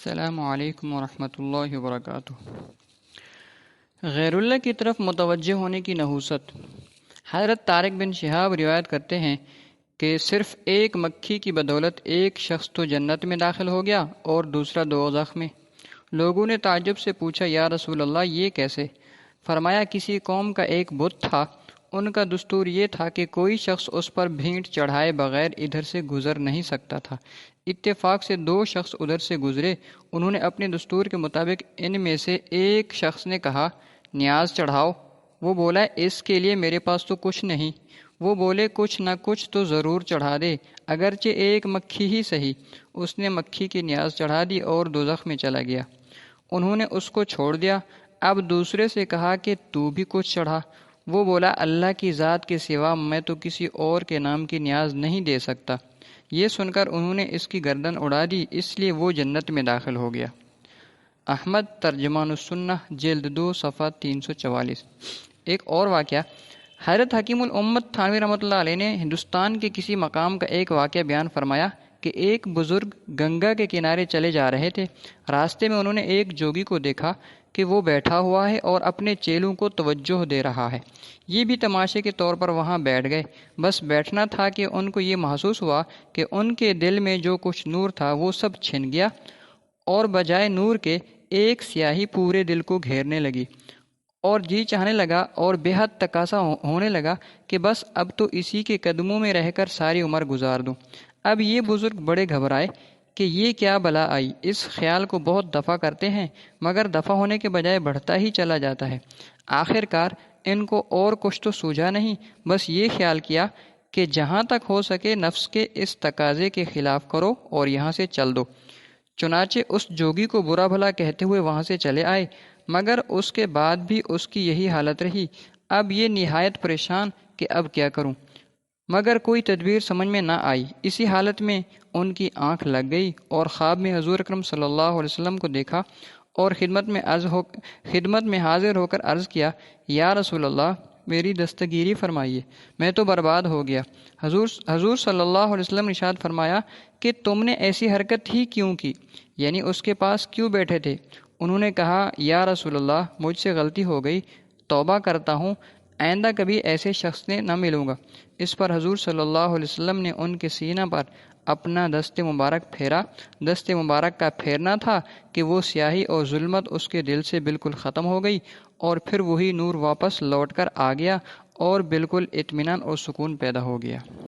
السلام علیکم ورحمۃ اللہ وبرکاتہ۔ غیر اللہ کی طرف متوجہ ہونے کی نحوست۔ حضرت طارق بن شہاب روایت کرتے ہیں کہ صرف ایک مکھی کی بدولت ایک شخص تو جنت میں داخل ہو گیا اور دوسرا دوزخ میں۔ لوگوں نے تعجب سے پوچھا، یا رسول اللہ یہ کیسے؟ فرمایا، کسی قوم کا ایک بت تھا، ان کا دستور یہ تھا کہ کوئی شخص اس پر بھینٹ چڑھائے بغیر ادھر سے گزر نہیں سکتا تھا۔ اتفاق سے دو شخص ادھر سے گزرے، انہوں نے اپنے دستور کے مطابق ان میں سے ایک شخص نے کہا، نیاز چڑھاؤ۔ وہ بولا، اس کے لیے میرے پاس تو کچھ نہیں۔ وہ بولے، کچھ نہ کچھ تو ضرور چڑھا دے، اگرچہ ایک مکھی ہی صحیح۔ اس نے مکھی کی نیاز چڑھا دی اور دوزخ میں چلا گیا۔ انہوں نے اس کو چھوڑ دیا۔ اب دوسرے سے کہا کہ تو بھی کچھ چڑھا۔ وہ بولا، اللہ کی ذات کے سوا میں تو کسی اور کے نام کی نیاز نہیں دے سکتا۔ یہ سن کر انہوں نے اس کی گردن اڑا دی، اس لیے وہ جنت میں داخل ہو گیا۔ احمد ترجمان السنہ جلد 2 صفحہ 344۔ ایک اور واقعہ، حضرت حکیم الامت تھانوی رحمۃ اللہ علیہ نے ہندوستان کے کسی مقام کا ایک واقعہ بیان فرمایا کہ ایک بزرگ گنگا کے کنارے چلے جا رہے تھے۔ راستے میں انہوں نے ایک جوگی کو دیکھا کہ وہ بیٹھا ہوا ہے اور اپنے چیلوں کو توجہ دے رہا ہے۔ یہ بھی تماشے کے طور پر وہاں بیٹھ گئے۔ بس بیٹھنا تھا کہ ان کو یہ محسوس ہوا کہ ان کے دل میں جو کچھ نور تھا وہ سب چھن گیا اور بجائے نور کے ایک سیاہی پورے دل کو گھیرنے لگی، اور جی چاہنے لگا اور بے حد تقاضا ہونے لگا کہ بس اب تو اسی کے قدموں میں رہ کر ساری عمر گزار دوں۔ اب یہ بزرگ بڑے گھبرائے کہ یہ کیا بلا آئی۔ اس خیال کو بہت دفع کرتے ہیں مگر دفع ہونے کے بجائے بڑھتا ہی چلا جاتا ہے۔ آخر کار ان کو اور کچھ تو سوجا نہیں، بس یہ خیال کیا کہ جہاں تک ہو سکے نفس کے اس تقاضے کے خلاف کرو اور یہاں سے چل دو۔ چنانچہ اس جوگی کو برا بھلا کہتے ہوئے وہاں سے چلے آئے، مگر اس کے بعد بھی اس کی یہی حالت رہی۔ اب یہ نہایت پریشان کہ اب کیا کروں، مگر کوئی تدبیر سمجھ میں نہ آئی۔ اسی حالت میں ان کی آنکھ لگ گئی اور خواب میں حضور اکرم صلی اللہ علیہ وسلم کو دیکھا اور خدمت میں حاضر ہو کر عرض کیا، یا رسول اللہ، میری دستگیری فرمائیے، میں تو برباد ہو گیا۔ حضور صلی اللہ علیہ وسلم نے ارشاد فرمایا کہ تم نے ایسی حرکت ہی کیوں کی، یعنی اس کے پاس کیوں بیٹھے تھے؟ انہوں نے کہا، یا رسول اللہ، مجھ سے غلطی ہو گئی، توبہ کرتا ہوں، آئندہ کبھی ایسے شخص سے نہ ملوں گا۔ اس پر حضور صلی اللہ علیہ وسلم نے ان کے سینہ پر اپنا دست مبارک پھیرا۔ دست مبارک کا پھیرنا تھا کہ وہ سیاہی اور ظلمت اس کے دل سے بالکل ختم ہو گئی اور پھر وہی نور واپس لوٹ کر آ گیا اور بالکل اطمینان اور سکون پیدا ہو گیا۔